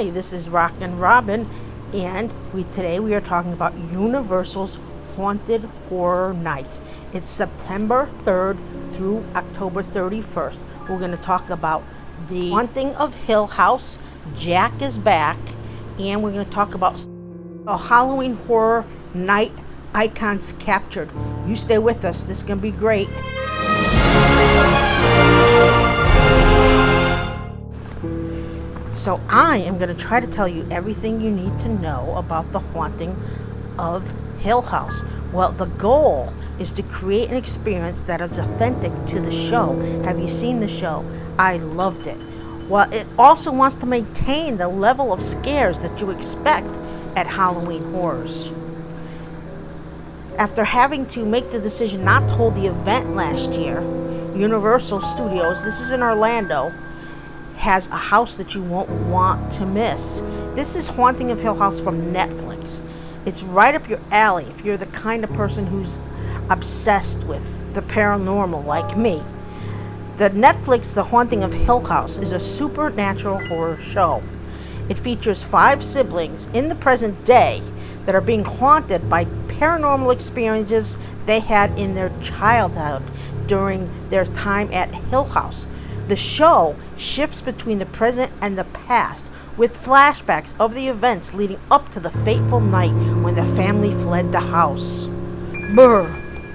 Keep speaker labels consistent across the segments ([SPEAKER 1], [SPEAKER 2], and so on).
[SPEAKER 1] Hi, this is Rockin' Robin, and today we are talking about Universal's Haunted Horror Nights. It's September 3rd through October 31st. We're going to talk about the Haunting of Hillhouse, Jack is back, and we're going to talk about a Halloween Horror Night icons captured. You stay with us, this is going to be great. So I am going to try to tell you everything you need to know about the Haunting of Hill House. Well, the goal is to create an experience that is authentic to the show. Have you seen the show? I loved it. Well, it also wants to maintain the level of scares that you expect at Halloween Horrors. After having to make the decision not to hold the event last year, Universal Studios, this is in Orlando, has a house that you won't want to miss. This is Haunting of Hill House from Netflix. It's right up your alley if you're the kind of person who's obsessed with the paranormal like me. The Netflix The Haunting of Hill House is a supernatural horror show. It features 5 siblings in the present day that are being haunted by paranormal experiences they had in their childhood during their time at Hill House. The show shifts between the present and the past, with flashbacks of the events leading up to the fateful night when the family fled the house.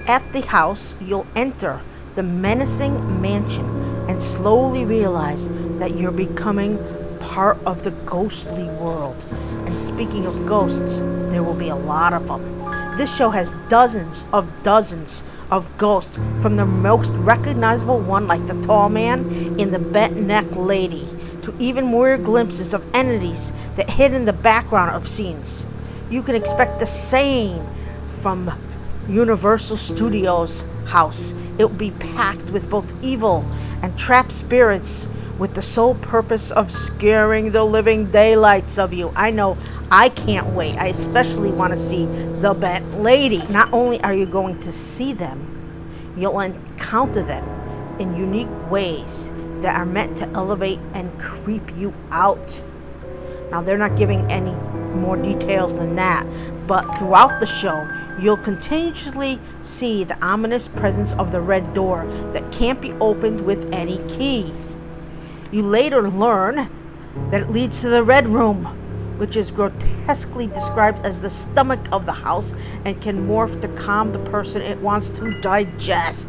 [SPEAKER 1] At the house, you'll enter the menacing mansion and slowly realize that you're becoming part of the ghostly world. And speaking of ghosts, there will be a lot of them. This show has dozens of ghosts, from the most recognizable one like the tall man in the bent neck lady to even weird glimpses of entities that hid in the background of scenes. You can expect the same from Universal Studios house. It will be packed with both evil and trapped spirits with the sole purpose of scaring the living daylights of you. I know, I can't wait. I especially want to see the bent lady. Not only are you going to see them, you'll encounter them in unique ways that are meant to elevate and creep you out. Now, they're not giving any more details than that, but throughout the show, you'll continuously see the ominous presence of the red door that can't be opened with any key. You later learn that it leads to the Red Room, which is grotesquely described as the stomach of the house and can morph to calm the person it wants to digest.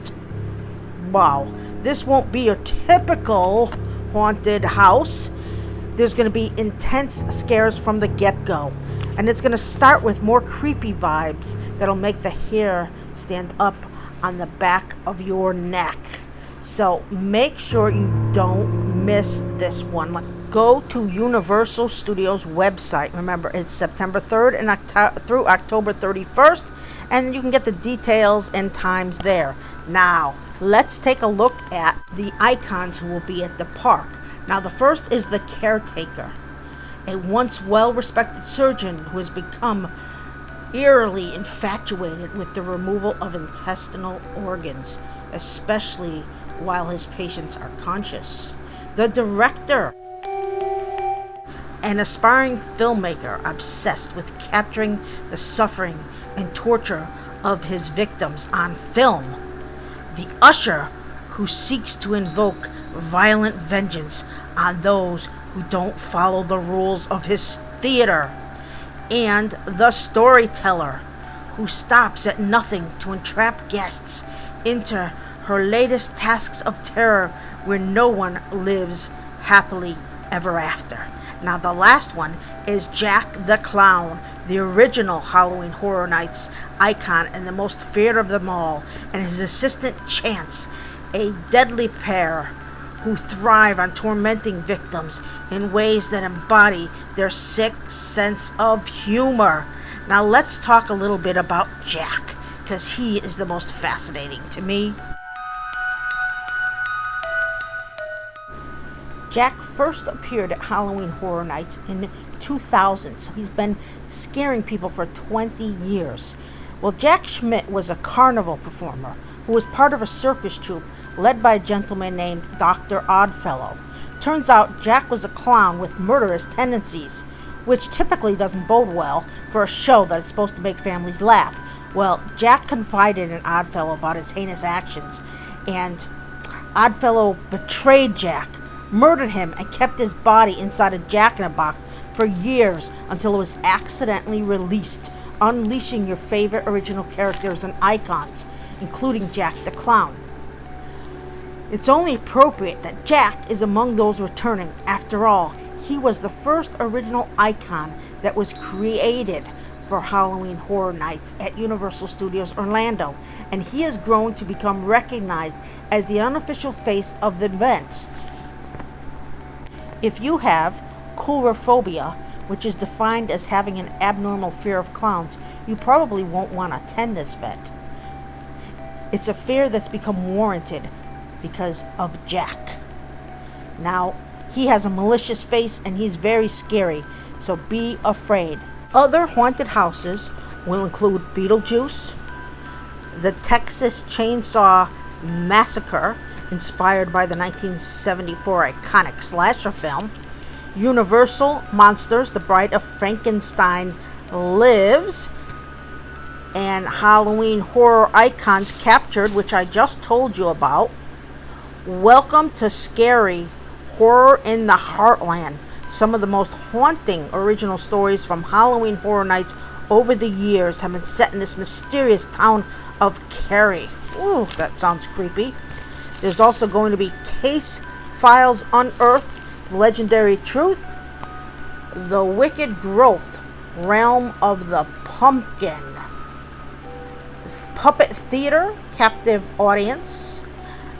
[SPEAKER 1] Wow, this won't be your typical haunted house. There's going to be intense scares from the get-go, and it's going to start with more creepy vibes that'll make the hair stand up on the back of your neck. So make sure you don't miss this one. Go to Universal Studios website. Remember, it's September 3rd and through October 31st, and you can get the details and times there. Now, let's take a look at the icons who will be at the park. Now, the first is the Caretaker, a once well-respected surgeon who has become eerily infatuated with the removal of intestinal organs, especially while his patients are conscious. The Director, an aspiring filmmaker obsessed with capturing the suffering and torture of his victims on film. The Usher, who seeks to invoke violent vengeance on those who don't follow the rules of his theater. And the Storyteller, who stops at nothing to entrap guests into her latest tasks of terror where no one lives happily ever after. Now, the last one is Jack the Clown, the original Halloween Horror Nights icon and the most feared of them all, and his assistant Chance, a deadly pair who thrive on tormenting victims in ways that embody their sick sense of humor. Now, let's talk a little bit about Jack, because he is the most fascinating to me. Jack first appeared at Halloween Horror Nights in 2000, so he's been scaring people for 20 years. Well, Jack Schmidt was a carnival performer who was part of a circus troupe led by a gentleman named Dr. Oddfellow. Turns out Jack was a clown with murderous tendencies, which typically doesn't bode well for a show that is supposed to make families laugh. Well, Jack confided in Oddfellow about his heinous actions, and Oddfellow betrayed Jack, murdered him, and kept his body inside a jack-in-a-box for years until it was accidentally released, unleashing your favorite original characters and icons, including Jack the Clown. It's only appropriate that Jack is among those returning. After all, he was the first original icon that was created for Halloween Horror Nights at Universal Studios Orlando, and he has grown to become recognized as the unofficial face of the event. If you have coulrophobia, which is defined as having an abnormal fear of clowns, you probably won't want to attend this event. It's a fear that's become warranted because of Jack. Now, he has a malicious face and he's very scary, so be afraid. Other haunted houses will include Beetlejuice, the Texas Chainsaw Massacre, inspired by the 1974 iconic slasher film, Universal Monsters, The Bride of Frankenstein Lives, and Halloween horror icons captured, which I just told you about. Welcome to Scary Horror in the Heartland. Some of the most haunting original stories from Halloween Horror Nights over the years have been set in this mysterious town of Cary. Ooh, that sounds creepy. There's also going to be Case Files Unearthed, Legendary Truth, The Wicked Growth, Realm of the Pumpkin, Puppet Theater, Captive Audience,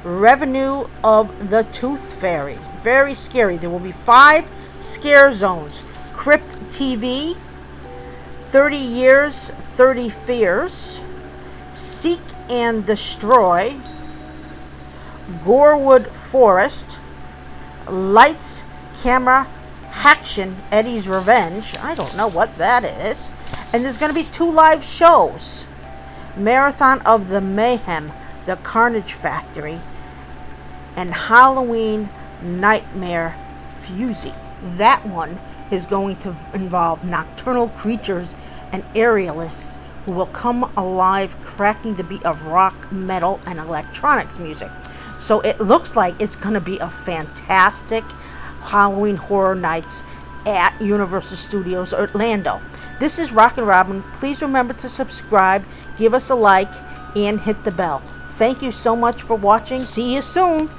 [SPEAKER 1] Revenue of the Tooth Fairy. Very scary. There will be 5 scare zones. Crypt TV, 30 Years, 30 Fears, Seek and Destroy, Gorewood Forest, Lights, Camera, Haction, Eddie's Revenge. I don't know what that is. And there's going to be 2 live shows. Marathon of the Mayhem, The Carnage Factory, and Halloween Nightmare Fusey. That one is going to involve nocturnal creatures and aerialists who will come alive cracking the beat of rock, metal, and electronics music. So it looks like it's going to be a fantastic Halloween Horror Nights at Universal Studios Orlando. This is Rockin' Robin. Please remember to subscribe, give us a like, and hit the bell. Thank you so much for watching. See you soon.